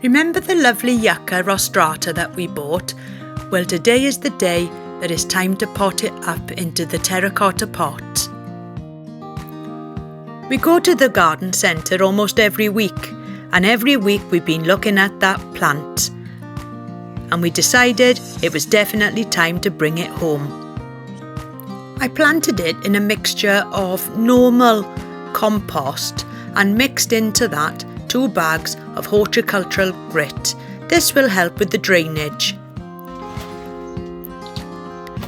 Remember the lovely Yucca ROSTRATA that we bought? Well, today is the day that it's time to pot it up into the terracotta pot. We go to the garden centre almost every week, and every week we've been looking at that plant. And we decided it was definitely time to bring it home. I planted it in a mixture of normal compost and mixed into that 2 bags of horticultural grit. This will help with the drainage.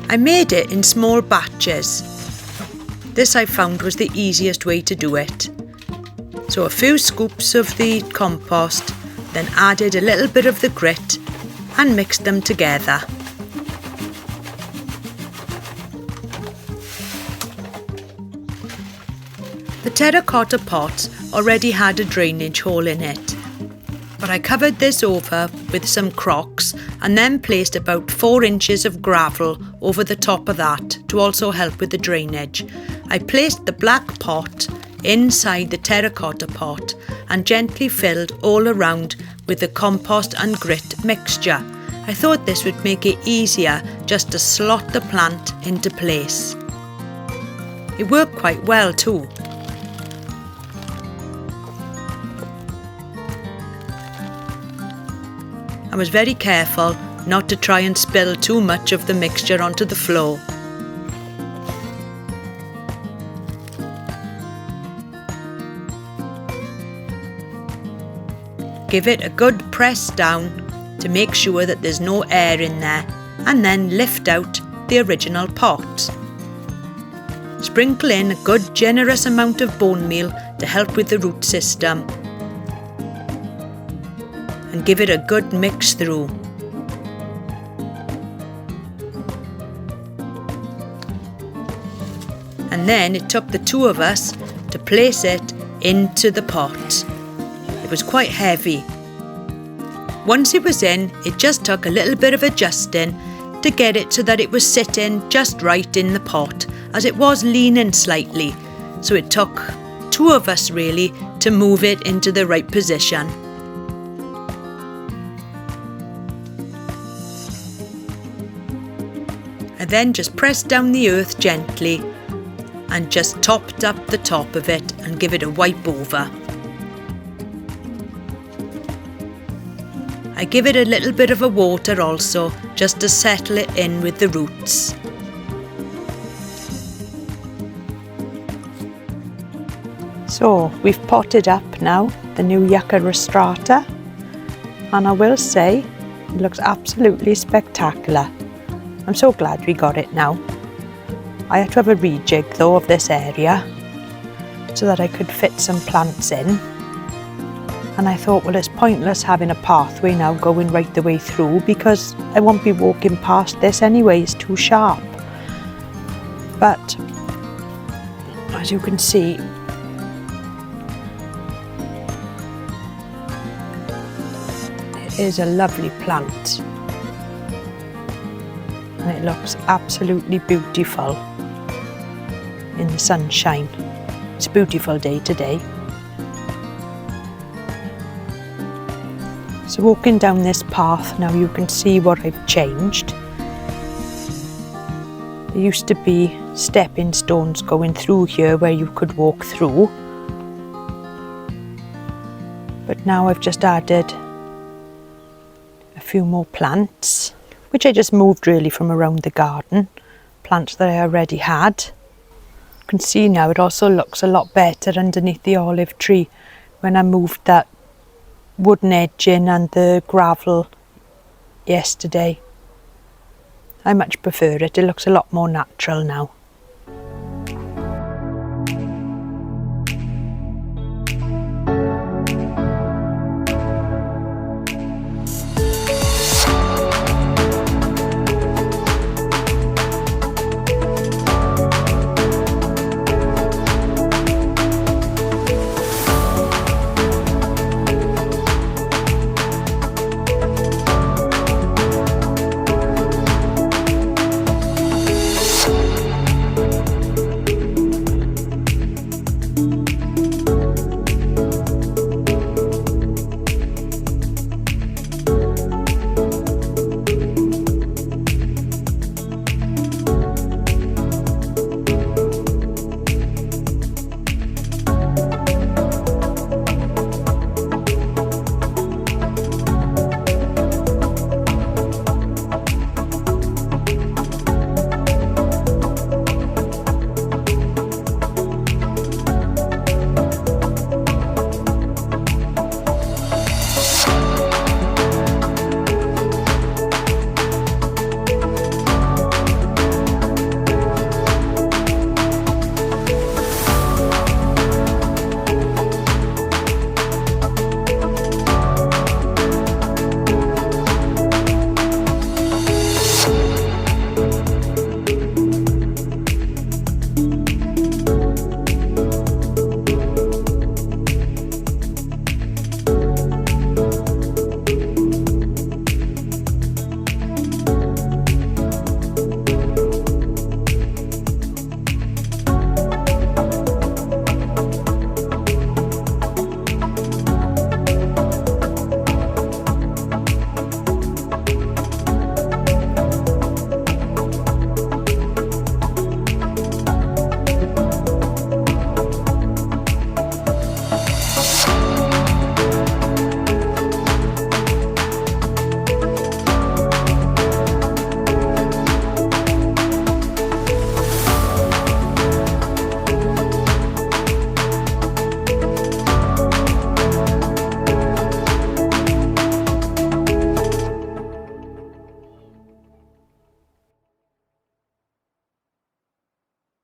I made it in small batches. This I found was the easiest way to do it. So a few scoops of the compost, then added a little bit of the grit and mixed them together. The terracotta pot already had a drainage hole in it, but I covered this over with some crocks and then placed about 4 inches of gravel over the top of that to also help with the drainage. I placed the black pot inside the terracotta pot and gently filled all around with the compost and grit mixture. I thought this would make it easier just to slot the plant into place. It worked quite well too. I was very careful not to try and spill too much of the mixture onto the floor. Give it a good press down to make sure that there's no air in there, and then lift out the original pot. Sprinkle in a good generous amount of bone meal to help with the root system. And give it a good mix through. And then it took the 2 of us to place it into the pot. It was quite heavy. Once it was in, it just took a little bit of adjusting to get it so that it was sitting just right in the pot, as it was leaning slightly. So it took 2 of us really to move it into the right position. I then just pressed down the earth gently and just topped up the top of it and give it a wipe over. I give it a little bit of a water also, just to settle it in with the roots. So we've potted up now the new Yucca ROSTRATA, and I will say it looks absolutely spectacular. I'm so glad we got it now. I had to have a rejig though of this area so that I could fit some plants in, and I thought, well, it's pointless having a pathway now going right the way through because I won't be walking past this anyway, it's too sharp. But as you can see, it is a lovely plant. And it looks absolutely beautiful in the sunshine. It's a beautiful day today. So walking down this path now, you can see what I've changed. There used to be stepping stones going through here where you could walk through, but now I've just added a few more plants, which I just moved really from around the garden, plants that I already had. You can see now it also looks a lot better underneath the olive tree when I moved that wooden edging and the gravel yesterday. I much prefer it, it looks a lot more natural now.